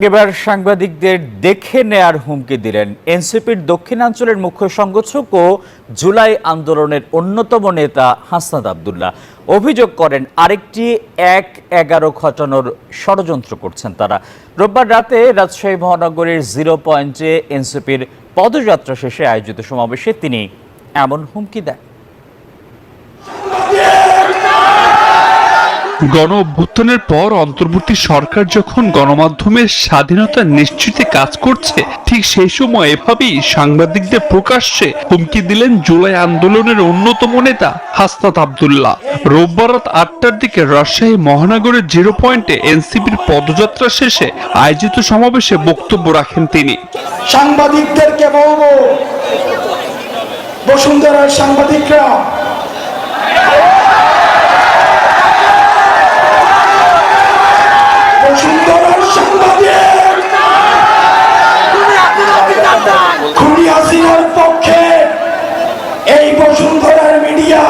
এবার সাংবাদিকদের দেখে নেয়ার হুমকি দিলেন এনসিপির দক্ষিণাঞ্চলের মুখ্য সংগঠক ও জুলাই আন্দোলনের অন্যতম নেতা হাসনাত আব্দুল্লাহ। অভিযোগ করেন আরেকটি ১-১১ ঘটানোর ষড়যন্ত্র করছেন তারা। রোববার রাতে রাজশাহী মহানগরীর 0 পয়েন্টে এনসিপির পদযাত্রা শেষে আয়োজিত সমাবেশে তিনি এমন হুমকি দেন। গণ অভ্যুত্থানের পর অন্তর্বর্তী সরকার যখন গণমাধ্যমের স্বাধীনতা নিশ্চিতে কাজ করছে, ঠিক সেই সময় এভাবেই সাংবাদিকদের প্রকাশ্যে হুমকি দিলেন জুলাই আন্দোলনের অন্যতম নেতা হাসনাত আব্দুল্লাহ। রোববার রাত ৮টার দিকে রাজশাহী মহানগরের 0 পয়েন্টে এনসিপির পদযাত্রা শেষে আয়োজিত সমাবেশে বক্তব্য রাখেন তিনি। সাংবাদিকদেরকে বলবো, বসুন্ধরার সাংবাদিকরা খুনি হাসিনার পক্ষে এই বসুন্ধরার মিডিয়া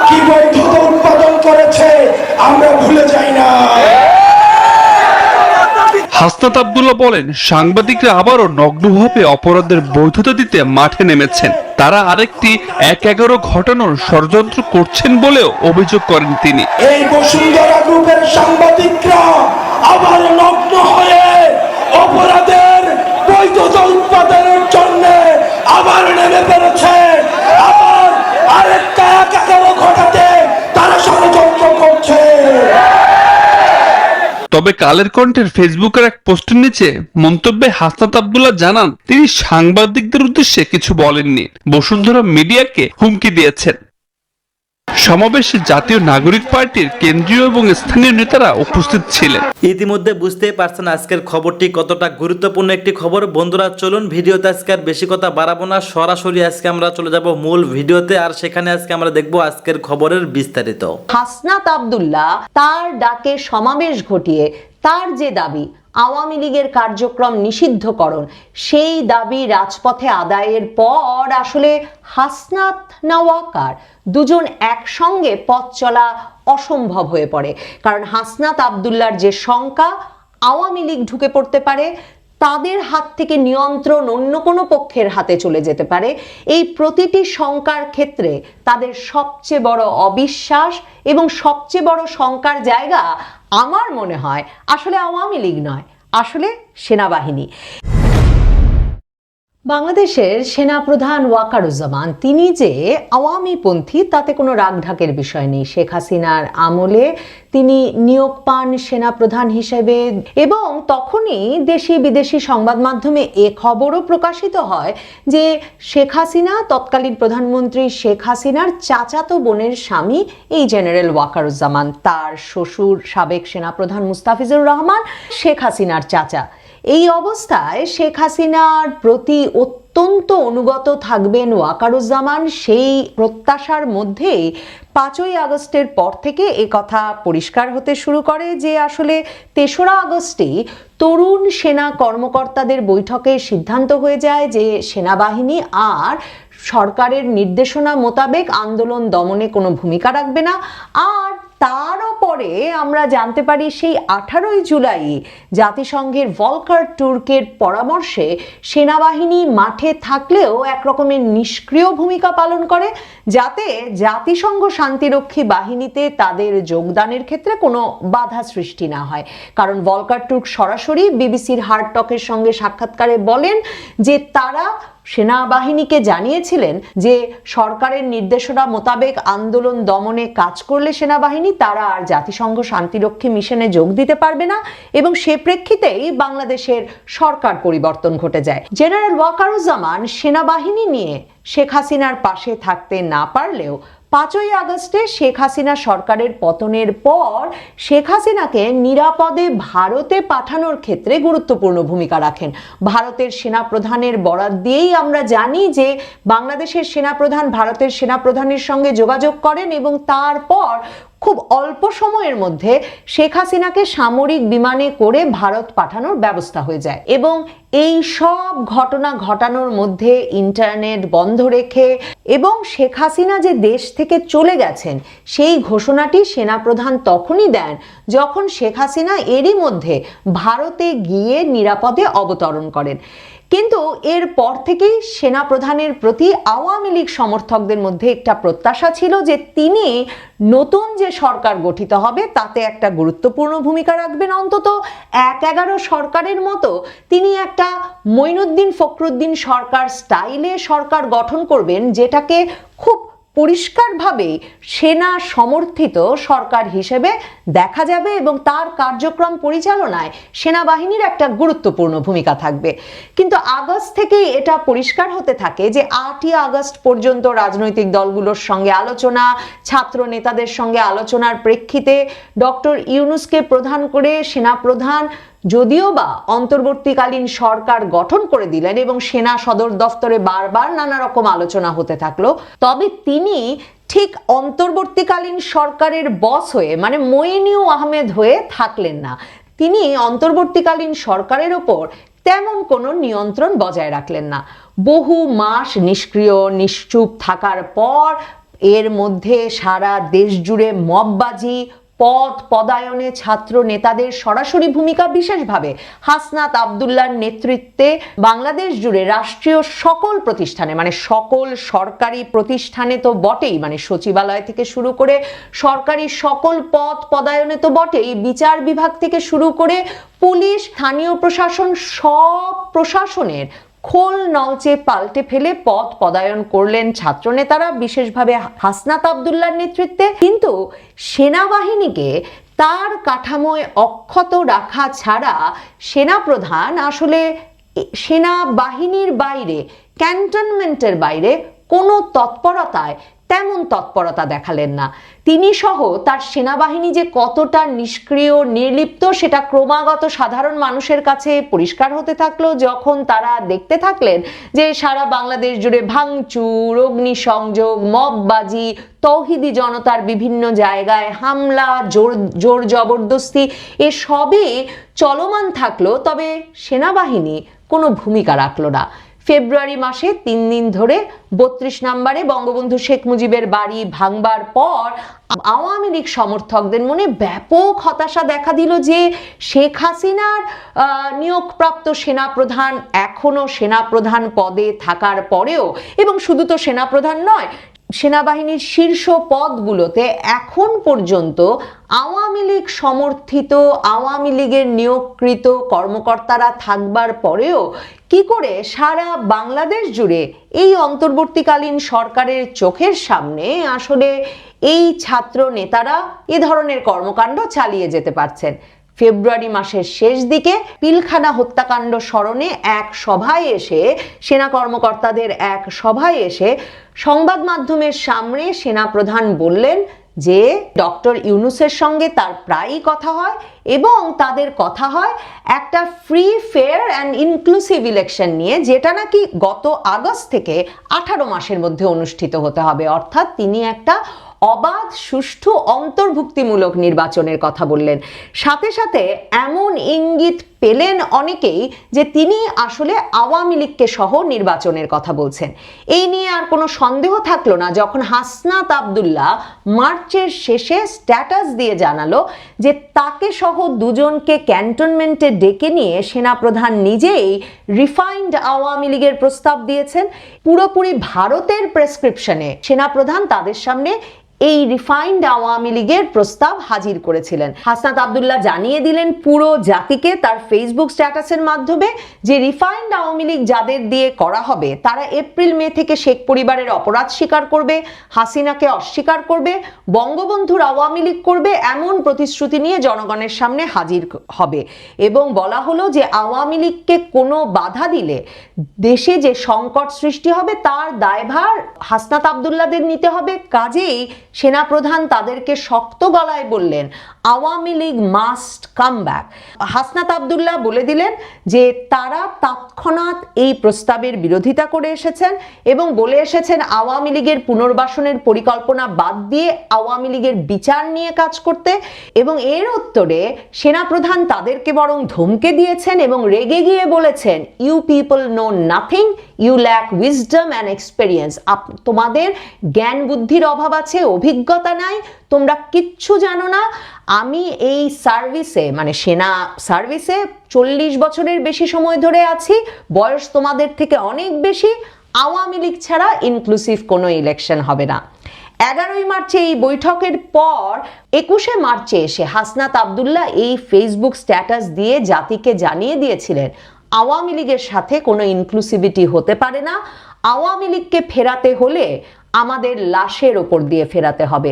কি বৈধতা উৎপাদন করেছে আমরা ভুলে যাই না। হাসনাত আব্দুল্লাহ বলেন, সাংবাদিকরা আবারও নগ্নভাবে অপরাধের বৈধতা দিতে মাঠে নেমেছেন। তারা আরেকটি ১-১১ ঘটানোর ষড়যন্ত্র করছেন বলেও অভিযোগ করেন তিনি। এই বসুন্ধরা গ্রুপের সাংবাদিকরা আবার নগ্ন হয়ে অপরাধের বৈধতা উৎপাদনের জন্য আবার নেমে পড়েছে, আবার আরেকটা ১-১১ ঘটাতে তারা ষড়যন্ত্র করছে। তবে কালের কণ্ঠের ফেসবুকের এক পোস্টের নিচে মন্তব্যে হাসনাত আব্দুল্লাহ জানান, তিনি সাংবাদিকদের উদ্দেশ্যে কিছু বলেননি, বসুন্ধরা মিডিয়াকে হুমকি দিয়েছেন। সমাবেশে জাতীয় নাগরিক পার্টির কেন্দ্রীয় এবং স্থানীয় নেতারা উপস্থিত ছিলেন। ইতিমধ্যে বুঝতেই পারছেন আজকের খবরটি কতটা গুরুত্বপূর্ণ একটি খবর। বন্ধুরা চলুন ভিডিওতে আজকে আর বেশি কথা বাড়াবো না, সরাসরি আজকে আমরা চলে যাব মূল ভিডিওতে, আর সেখানে আজকে আমরা দেখব আজকের খবরের বিস্তারিত। হাসনাত আব্দুল্লাহ তার ডাকে সমাবেশ ঘটিয়ে তার যে দাবি আওয়ামী লীগের কার্যক্রম নিষিদ্ধকরণ, সেই দাবি রাজপথে আদায়ের পর আসলে হাসনাত না ওয়াকার দুজন একসঙ্গে পথ চলা অসম্ভব হয়ে পড়ে। কারণ হাসনাত আব্দুল্লাহর যে শঙ্কা আওয়ামী লীগ ঢুকে পড়তে পারে, তাদের হাত থেকে নিয়ন্ত্রণ অন্য কোনো পক্ষের হাতে চলে যেতে পারে, এই প্রতিটি শঙ্কার ক্ষেত্রে তাদের সবচেয়ে বড় অবিশ্বাস এবং সবচেয়ে বড় শঙ্কার জায়গা আমার মনে হয় আসলে আওয়ামী লীগ নয়, আসলে সেনাবাহিনী। বাংলাদেশের সেনাপ্রধান ওয়াকারুজ্জামান তিনি যে আওয়ামীপন্থী তাতে কোনো রাগঢাকের বিষয় নেই। শেখ হাসিনার আমলে তিনি নিয়োগ পান সেনাপ্রধান হিসেবে, এবং তখনই দেশি বিদেশি সংবাদ মাধ্যমে এ খবরও প্রকাশিত হয় যে শেখ হাসিনা, তৎকালীন প্রধানমন্ত্রী শেখ হাসিনার চাচাতো বোনের স্বামী এই জেনারেল ওয়াকারুজ্জামান, তার শ্বশুর সাবেক সেনাপ্রধান মুস্তাফিজুর রহমান শেখ হাসিনার চাচা। এই অবস্থায় শেখ হাসিনার প্রতি অত্যন্ত অনুগত থাকবেন ওয়াকারুজ্জামান, সেই প্রত্যাশার মধ্যেই ৫ই আগস্টের পর থেকে এ কথা পরিষ্কার হতে শুরু করে যে আসলে ৩রা আগস্টই তরুণ সেনা কর্মকর্তাদের বৈঠকে সিদ্ধান্ত হয়ে যায় যে সেনাবাহিনী আর সরকারের নির্দেশনা মোতাবেক আন্দোলন দমনে কোনো ভূমিকা রাখবে না। আর তারও পরে আমরা জানতে পারি সেই 18ই জুলাই জাতিসংঘের ভলকার টুর্কের পরামর্শে সেনাবাহিনী মাঠে থাকলেও একরকমের নিষ্ক্রিয় ভূমিকা পালন করে, যাতে জাতিসংঘ শান্তিরক্ষী বাহিনীতে তাদের যোগদানের ক্ষেত্রে কোনো বাধা সৃষ্টি না হয়। কারণ ভলকার টুর্ক সরাসরি বিবিসির হার্ড টকের সঙ্গে সাক্ষাৎকারে বলেন যে তারা সেনাবাহিনীকে জানিয়েছিলেন যে সরকারের নির্দেশনা মোতাবেক আন্দোলন দমনে কাজ করলে সেনাবাহিনী তারা আর জাতিসংঘ শান্তিরক্ষী মিশনে যোগ দিতে পারবে না, এবং সে প্রেক্ষিতেই বাংলাদেশের সরকার পরিবর্তন ঘটে যায়। জেনারেল ওয়াকারুজ্জামান সেনাবাহিনী নিয়ে শেখ হাসিনার পাশে থাকতে না পারলেও ৫ই আগস্টে শেখ হাসিনা সরকারের পতনের পর শেখ হাসিনাকে নিরাপদে ভারতে পাঠানোর ক্ষেত্রে গুরুত্বপূর্ণ ভূমিকা রাখেন। ভারতের সেনাপ্রধানের বরাত দিয়েই আমরা জানি যে বাংলাদেশের সেনাপ্রধান ভারতের সেনাপ্রধানের সঙ্গে যোগাযোগ করেন, এবং তারপর খুব অল্প সময়ের মধ্যে শেখ হাসিনাকে সামরিক বিমানে করে ভারত পাঠানোর ব্যবস্থা হয়ে যায়। এবং এই সব ঘটনা ঘটানোর মধ্যে ইন্টারনেট বন্ধ রেখে এবং শেখ হাসিনা যে দেশ থেকে চলে গেছেন সেই ঘোষণাটি সেনাপ্রধান তখনই দেন যখন শেখ হাসিনা এরই মধ্যে ভারতে গিয়ে নিরাপদে অবতরণ করেন। কিন্তু এরপর থেকেই সেনাপ্রধানের প্রতি আওয়ামী লীগ সমর্থকদের মধ্যে একটা প্রত্যাশা ছিল যে তিনি নতুন যে সরকার গঠিত হবে তাতে একটা গুরুত্বপূর্ণ ভূমিকা রাখবেন, অন্তত ১/১১ সরকারের মতো তিনি একটা মঈনুদ্দিন ফখরুদ্দিন সরকার স্টাইলে সরকার গঠন করবেন, যেটাকে খুব পরিষ্কারভাবে সেনা সমর্থিত সরকার হিসেবে দেখা যাবে এবং তার কার্যক্রম পরিচালনায় সেনাবাহিনীর একটা গুরুত্বপূর্ণ ভূমিকা থাকবে। কিন্তু আগস্ট থেকেই এটা পরিষ্কার হতে থাকে যে ৮ই আগস্ট পর্যন্ত রাজনৈতিক দলগুলোর সঙ্গে আলোচনা, ছাত্র নেতাদের সঙ্গে আলোচনার প্রেক্ষিতে ডক্টর ইউনূসকে প্রধান করে সেনাপ্রধান যদিও বা অন্তর্বর্তীকালীন সরকার গঠন করে দিলেন এবং সেনা সদর দফতরে বারবার নানা রকম আলোচনা হতে থাকলো, তবে তিনি ঠিক অন্তর্বর্তীকালীন সরকারের বস হয়ে মানে মইনুল আহমেদ হয়ে থাকলেন না। তিনি অন্তর্বর্তীকালীন সরকারের ওপর তেমন কোনো নিয়ন্ত্রণ বজায় রাখলেন না। বহু মাস নিষ্ক্রিয় নিশ্চুপ থাকার পর এর মধ্যে সারা দেশ জুড়ে মববাজি, পদ পদায়নে ছাত্র নেতাদের সরাসরি ভূমিকা বিশেষভাবে হাসনাত আব্দুল্লাহর নেতৃত্বে বাংলাদেশ জুড়ে রাষ্ট্রীয় সকল প্রতিষ্ঠানে মানে সকল সরকারি প্রতিষ্ঠানে তো বটেই, মানে সচিবালয় থেকে শুরু করে সরকারি সকল পদ পদায়নে তো বটেই, বিচার বিভাগ থেকে শুরু করে পুলিশ, স্থানীয় প্রশাসন, সব প্রশাসনের খোল নলচে পাল্টে ফেলে পদ পদায়ন করলেন ছাত্রনেতারা, বিশেষভাবে হাসনাত আব্দুল্লাহর নেতৃত্বে। কিন্তু সেনাবাহিনীকে তার কাঠামোয় অক্ষত রাখা ছাড়া সেনাপ্রধান আসলে সেনাবাহিনীর বাইরে, ক্যান্টনমেন্টের বাইরে কোনো তৎপরতায় তেমন তৎপরতা দেখালেন না। তিনি সহ তার সেনাবাহিনী যে কতটা নিষ্ক্রিয় নির্লিপ্ত সেটা ক্রমাগত সাধারণ মানুষের কাছে পরিষ্কার হতে থাকলো যখন তারা দেখতে থাকলেন যে সারা বাংলাদেশ জুড়ে ভাঙচুর, অগ্নিসংযোগ, মববাজি, তৌহিদি জনতার বিভিন্ন জায়গায় হামলা, জোর জবরদস্তি এসবই চলমান থাকলো, তবে সেনাবাহিনী কোনো ভূমিকা রাখলো না। ফেব্রুয়ারি মাসে ৩ দিন ধরে ৩২ নম্বরে বঙ্গবন্ধু শেখ মুজিবের বাড়ি ভাঙবার পর আওয়ামী লীগ সমর্থকদের মনে ব্যাপক হতাশা দেখা দিল যে শেখ হাসিনার নিয়োগপ্রাপ্ত সেনাপ্রধান এখনো সেনাপ্রধান পদে থাকার পরেও, এবং শুধু তো সেনাপ্রধান নয়, সেনাবাহিনীর শীর্ষ পদগুলোতে এখন পর্যন্ত আওয়ামী লীগ সমর্থিত, আওয়ামী লীগের নিয়োগকৃত কর্মকর্তারা থাকবার পরেও কি করে সারা বাংলাদেশ জুড়ে এই অন্তর্বর্তীকালীন সরকারের চোখের সামনে আসলে এই ছাত্র নেতারা এ ধরনের কর্মকাণ্ড চালিয়ে যেতে পারছেন। ফেব্রুয়ারি মাসের শেষ দিকে পিলখানা হত্যাকাণ্ড স্মরণে এক সভায় এসে, সেনা কর্মকর্তাদের এক সভায় এসে সংবাদ মাধ্যমের সামনে সেনাপ্রধান বললেন যে ডক্টর ইউনূসের সঙ্গে তার প্রায়ই কথা হয় এবং তাদের কথা হয় একটা free, fair and inclusive election নিয়ে, যেটা নাকি গত আগস্ট থেকে 18 মাসের মধ্যে অনুষ্ঠিত হতে হবে। অর্থাৎ তিনি একটা অবাধ, সুষ্ঠু, অন্তর্ভুক্তিমূলক নির্বাচনের কথা বললেন। সাথে সাথে এমন ইঙ্গিত পেলেন অনেকেই যে তিনি আসলে আওয়ামী লীগকে সহ নির্বাচনের কথা বলছেন। এই নিয়ে আর কোনো সন্দেহ থাকলো না যখন হাসনাত আব্দুল্লাহ মার্চের শেষে স্ট্যাটাস দিয়ে জানালো যে তাকে সহ দুজনকে ক্যান্টনমেন্টে ডেকে নিয়ে সেনাপ্রধান নিজেই রিফাইন্ড আওয়ামী লীগের প্রস্তাব দিয়েছেন। পুরোপুরি ভারতের প্রেসক্রিপশনে সেনাপ্রধান তাদের সামনে এই রিফাইন্ড আওয়ামী লীগের প্রস্তাব হাজির করেছিলেন। হাসনাত আব্দুল্লাহ জানিয়ে দিলেন পুরো জাতিকে তার ফেসবুক স্ট্যাটাসের মাধ্যমে যে রিফাইন্ড আওয়ামী লীগ যাদের দিয়ে করা হবে তারা এপ্রিল মে থেকে শেখ পরিবারের অপরাধ স্বীকার করবে, হাসিনাকে অস্বীকার করবে, বঙ্গবন্ধুর আওয়ামী লীগ করবে, এমন প্রতিশ্রুতি নিয়ে জনগণের সামনে হাজির হবে। এবং বলা হলো যে আওয়ামী লীগকে কোনো বাধা দিলে দেশে যে সংকট সৃষ্টি হবে তার দায়ভার হাসনাত আব্দুল্লাহদের নিতে হবে। কাজেই সেনাপ্রধান তাদেরকে শক্ত গলায় বললেন Awami League must come back. Hasnat Abdullah বলে দিলেন যে তারা তৎক্ষণাৎ এই প্রস্তাবের বিরোধিতা করে এসেছেন এবং বলে এসেছেন আওয়ামী লীগের পুনর্বাসনের পরিকল্পনা বাদ দিয়ে আওয়ামী লীগের বিচার নিয়ে কাজ করতে। এবং এর উত্তরে সেনাপ্রধান তাদেরকে বরং ধমকে দিয়েছেন এবং রেগে গিয়ে বলেছেন you people know nothing, you lack wisdom and experience. তোমাদের জ্ঞান বুদ্ধির অভাব আছে, অভিজ্ঞতা নাই, তোমরা কিচ্ছু জানো না। আমি এই সার্ভিসে মানে সেনা সার্ভিসে 40 বছরের বেশি সময় ধরে আছি, বয়স তোমাদের থেকে অনেক বেশি। আওয়ামী লীগ ছাড়া ইনক্লুসিভ কোনো ইলেকশন হবে না। 11ই মার্চে এই বৈঠকের পর 21শে মার্চে এসে হাসনাত আব্দুল্লাহ এই ফেসবুক স্ট্যাটাস দিয়ে জাতিকে জানিয়ে দিয়েছিলেন আওয়ামী লীগের সাথে কোনো ইনক্লুসিভিটি হতে পারে না। আওয়ামী লীগকে ফেরাতে হলে আমাদের লাশের ওপর দিয়ে ফেরাতে হবে।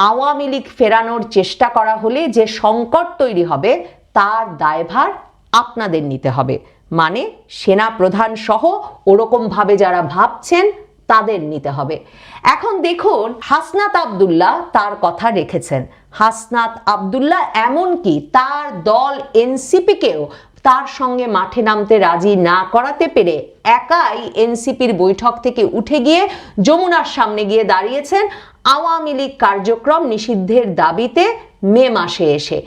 আওয়ামী লীগ ফেরানোর চেষ্টা করা হলে যে সংকট তৈরি হবে তার দায়ভার আপনাদের নিতে হবে, মানে সেনা প্রধান সহ ওরকম ভাবে যারা ভাবছেন তাদের নিতে হবে। এখন দেখুন হাসনাত আব্দুল্লাহ তার কথা রেখেছেন। হাসনাত আব্দুল্লাহ এমনকি তার দল এনসিপিকেও তার সঙ্গে মাঠে নামতে রাজি না করাতে পেরে একাই এনসিপির বৈঠক থেকে উঠে গিয়ে যমুনার সামনে গিয়ে দাঁড়িয়েছেন আওয়ামী লীগ কার্যক্রম নিষিদ্ধের দাবিতে মে মাসে এসে।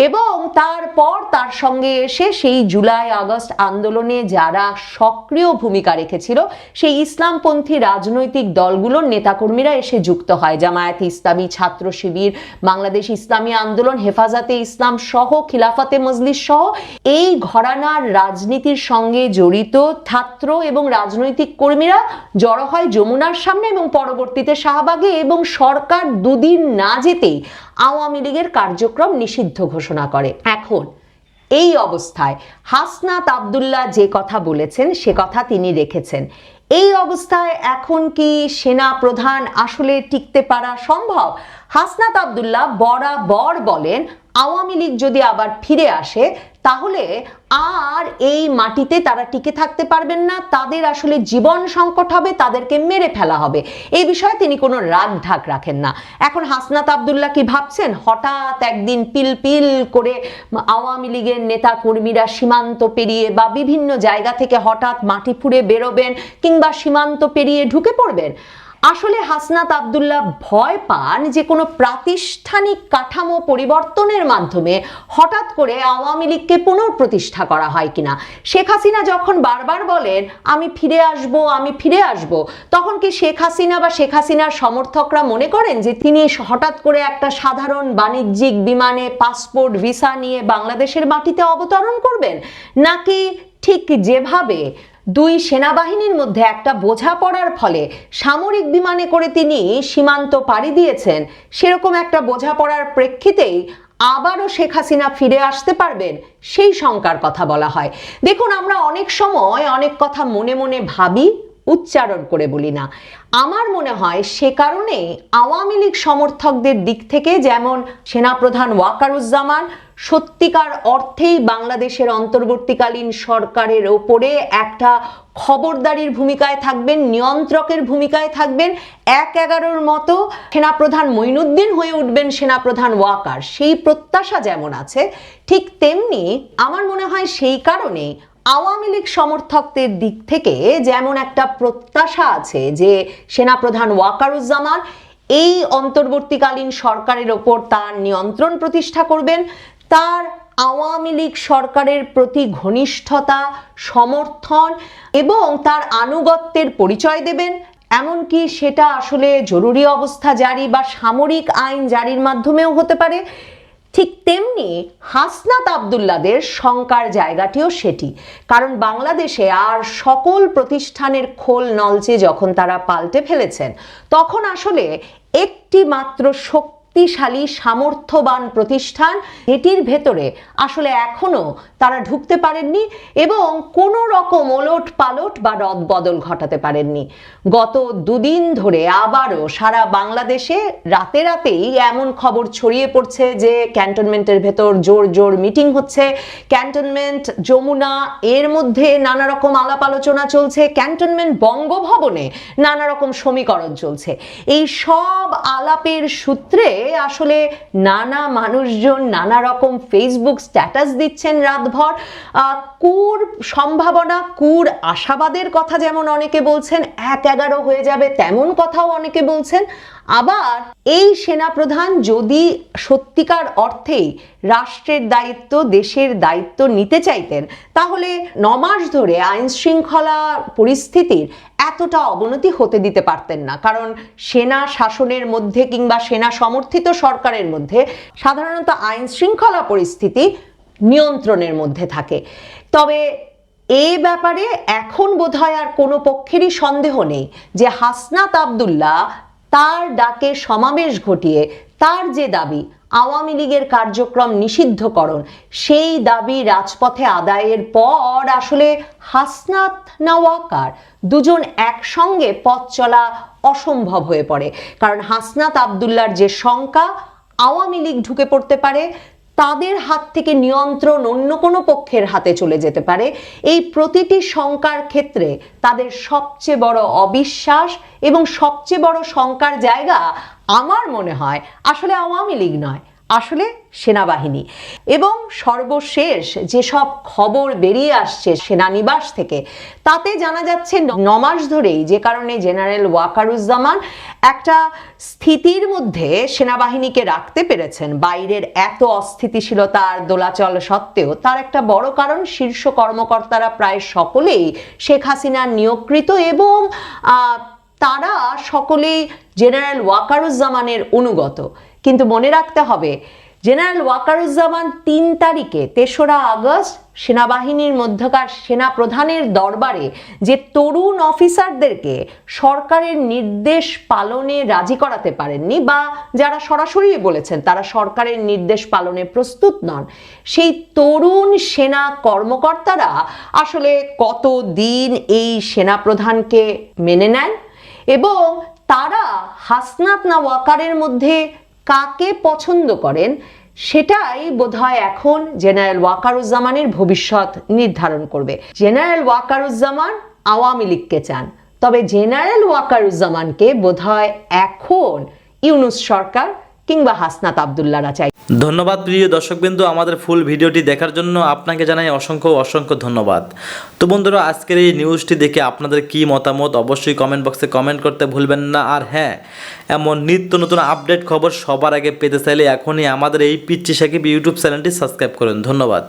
এবং তারপর তার সঙ্গে এসে সেই জুলাই আগস্ট আন্দোলনে যারা সক্রিয় ভূমিকা রেখেছিল সেই ইসলামপন্থী রাজনৈতিক দলগুলোর নেতাকর্মীরা এসে যুক্ত হয়। জামায়াতে ইসলামী, ছাত্র শিবির, বাংলাদেশ ইসলামী আন্দোলন, হেফাজতে ইসলাম সহ খিলাফতে মজলিস সহ এই ঘরানার রাজনীতির সঙ্গে জড়িত ছাত্র এবং রাজনৈতিক কর্মীরা জড়ো হয় যমুনার সামনে এবং পরবর্তীতে শাহবাগে। এবং সরকার দুদিন না যেতেই আওয়ামী লীগের কার্যক্রম নিষিদ্ধ ঘোষণা করে। এখন এই অবস্থায় হাসনাত আব্দুল্লাহ যে কথা বলেছেন সে কথা তিনি রেখেছেন। এই অবস্থায় এখন কি সেনা প্রধান আসলে টিকতে পারা সম্ভব? হাসনাত আব্দুল্লাহ বরাবর বলেন আওয়ামী লীগ যদি আবার ফিরে আসে তাহলে আর এই মাটিতে তারা টিকে থাকতে পারবেন না, তাদের আসলে জীবন সংকট হবে, তাদেরকে মেরে ফেলা হবে। এই বিষয়ে তিনি কোনো রাগ ঢাক রাখেন না। এখন হাসনাত আব্দুল্লাহ কি ভাবছেন হঠাৎ একদিন পিল পিল করে আওয়ামী লীগের নেতা কর্মীরা সীমান্ত পেরিয়ে বা বিভিন্ন জায়গা থেকে হঠাৎ মাটি ফুঁড়ে বেরোবেন কিংবা সীমান্ত পেরিয়ে ঢুকে পড়বেন? আসলে হাসনাত আব্দুল্লাহ ভয় পান যে কোনো প্রাতিষ্ঠানিক কাঠামো পরিবর্তনের মাধ্যমে হঠাৎ করে আওয়ামী লীগকে পুনঃপ্রতিষ্ঠা করা হয় কিনা। শেখ হাসিনা যখন বারবার বলেন আমি ফিরে আসব, আমি ফিরে আসব, তখন কি শেখ হাসিনা বা শেখ হাসিনার সমর্থকরা মনে করেন যে তিনি হঠাৎ করে একটা সাধারণ বাণিজ্যিক বিমানে পাসপোর্ট ভিসা নিয়ে বাংলাদেশের মাটিতে অবতরণ করবেন? নাকি ঠিক যেভাবে দুই সেনাবাহিনীর মধ্যে একটা বোঝাপড়ার ফলে সামরিক বিমানে করে তিনি সীমান্ত পাড়ি দিয়েছেন, সেরকম একটা বোঝাপড়ার প্রেক্ষিতেই আবারও শেখ হাসিনা ফিরে আসতে পারবেন, সেই শঙ্কার কথা বলা হয়। দেখুন, আমরা অনেক সময় অনেক কথা মনে মনে ভাবি, উচ্চারণ করে বলি না। আমার মনে হয় সে কারণে আওয়ামী লীগ সমর্থকদের দিক থেকে যেমন সেনাপ্রধান ওয়াকারুজ্জামান সত্যিকার অর্থেই বাংলাদেশের অন্তর্বর্তীকালীন সরকারের ওপরে একটা খবরদারির ভূমিকায় থাকবেন, নিয়ন্ত্রকের ভূমিকায় থাকবেন, ১-১১-র মতো সেনাপ্রধান মঈনুদ্দিন হয়ে উঠবেন সেনাপ্রধান ওয়াকার, সেই প্রত্যাশা যেমন আছে, ঠিক তেমনি আমার মনে হয় সেই কারণে আওয়ামী লীগ সমর্থকদের দিক থেকে যেমন একটা প্রত্যাশা আছে যে সেনাপ্রধান ওয়াকারুজ্জামান এই অন্তর্বর্তীকালীন সরকারের ওপর তার নিয়ন্ত্রণ প্রতিষ্ঠা করবেন, তার আওয়ামী লীগ সরকারের প্রতি ঘনিষ্ঠতা, সমর্থন এবং তার আনুগত্যের পরিচয় দেবেন। এমনকি সেটা আসলে জরুরি অবস্থা জারি বা সামরিক আইন জারির মাধ্যমেও হতে পারে। ঠিক তেমনি হাসনাত আব্দুল্লাহদের শঙ্কার জায়গাটিও সেটি, কারণ বাংলাদেশে আর সকল প্রতিষ্ঠানের খোল নলচে যখন তারা পাল্টে ফেলেছেন, তখন আসলে একটি মাত্র শক্তি শক্তিশালী সামর্থ্যবান প্রতিষ্ঠান, এটির ভেতরে আসলে এখনো তারা ঢুকতে পারেননি এবং কোনো রকম ওলট পালট বা রদবদল ঘটাতে পারেননি। গত দুদিন ধরে আবারও সারা বাংলাদেশে রাতে রাতেই এমন খবর ছড়িয়ে পড়ছে যে ক্যান্টনমেন্টের ভেতর জোর জোর মিটিং হচ্ছে, ক্যান্টনমেন্ট যমুনা এর মধ্যে নানা রকম আলাপ আলোচনা চলছে, ক্যান্টনমেন্ট বঙ্গভবনে নানা রকম সমীকরণ চলছে। এই সব আলাপের সূত্রে আসলে নানা মানুষজন নানা রকম ফেসবুক স্ট্যাটাস দিচ্ছেন রাতভর। কুর সম্ভাবনা, কুর আশাবাদের কথা যেমন অনেকে বলছেন, 1-11 হয়ে যাবে তেমন কথাও অনেকে বলছেন। আবার এই সেনাপ্রধান যদি সত্যিকার অর্থেই রাষ্ট্রের দায়িত্ব, দেশের দায়িত্ব নিতে চাইতেন, তাহলে 9 মাস ধরে আইন শৃঙ্খলা পরিস্থিতির এতটা অবনতি হতে দিতে পারতেন না। কারণ সেনা শাসনের মধ্যে কিংবা সেনা সমর্থিত সরকারের মধ্যে সাধারণত আইন শৃঙ্খলা পরিস্থিতি নিয়ন্ত্রণের মধ্যে থাকে। তবে এই ব্যাপারে এখন বোধহয় আর কোনো পক্ষেরই সন্দেহ নেই যে হাসনাত আব্দুল্লাহ তার ডাকে সমাবেশ ঘটিয়ে তার যে দাবি আওয়ামী লীগের কার্যক্রম নিষিদ্ধকরণ, সেই দাবি রাজপথে আদায়ের পর আসলে হাসনাত না ওয়াকার দুজন একসঙ্গে পথ চলা অসম্ভব হয়ে পড়ে। কারণ হাসনাত আব্দুল্লাহর যে শঙ্কা আওয়ামী লীগ ঢুকে পড়তে পারে, তাদের হাত থেকে নিয়ন্ত্রণ অন্য কোনো পক্ষের হাতে চলে যেতে পারে, এই প্রতিটি শঙ্কার ক্ষেত্রে তাদের সবচেয়ে বড় অবিশ্বাস এবং সবচেয়ে বড় শঙ্কার জায়গা আমার মনে হয় আসলে আওয়ামী লীগ নয়, আসলে সেনাবাহিনী। এবং সর্বশেষ যেসব খবর বেরিয়ে আসছে সেনানিবাস থেকে, তাতে জানা যাচ্ছে 9 মাস ধরেই যে কারণে জেনারেল ওয়াকারুজ্জামান একটা স্থিতির মধ্যে সেনাবাহিনীকে রাখতে পেরেছেন, বাইরের এত অস্থিতিশীলতা আর দোলাচল সত্ত্বেও, তার একটা বড় কারণ শীর্ষ কর্মকর্তারা প্রায় সকলেই শেখ হাসিনার নিয়োগকৃত এবং তারা সকলেই জেনারেল ওয়াকারুজ্জামানের অনুগত। কিন্তু মনে রাখতে হবে, জেনারেল ওয়াকারুজ্জামান 3 তারিখে 3রা আগস্ট সেনাবাহিনীর মধ্যকার সেনা প্রধানের দরবারে যে তরুণ অফিসারদেরকে সরকারের নির্দেশ পালনে রাজি করাতে পারেননি, বা যারা সরাসরি বলেছেন তারা সরকারের নির্দেশ পালনে প্রস্তুত নন, সেই তরুণ সেনা কর্মকর্তারা আসলে কতদিন এই সেনা প্রধানকে মেনে নেন এবং তারা হাসনাত না ওয়াকারের মধ্যে কাকে পছন্দ করেন, সেটাই বোধহয় এখন জেনারেল ওয়াকারুজ্জামানের ভবিষ্যৎ নির্ধারণ করবে। জেনারেল ওয়াকারুজ্জামান আওয়ামী লীগকে চান, তবে জেনারেল ওয়াকারুজ্জামানকে বোধহয় এখন ইউনূস সরকার কিংবা হাসনাত আব্দুল্লাহরা চাই। ধন্যবাদ প্রিয় দর্শকবৃন্দু, আমাদের ফুল ভিডিওটি দেখার জন্য আপনাকে জানাই অসংখ্য অসংখ্য ধন্যবাদ। তো বন্ধুরা, আজকের এই নিউজটি দেখে আপনাদের কি মতামত অবশ্যই কমেন্ট বক্সে কমেন্ট করতে ভুলবেন না। আর হ্যাঁ, এমন নিত্য নতুন আপডেট খবর সবার আগে পেতে চাইলে এখনই আমাদের এই পিচ্চি সাকিব ইউটিউব চ্যানেলটি সাবস্ক্রাইব করুন। ধন্যবাদ।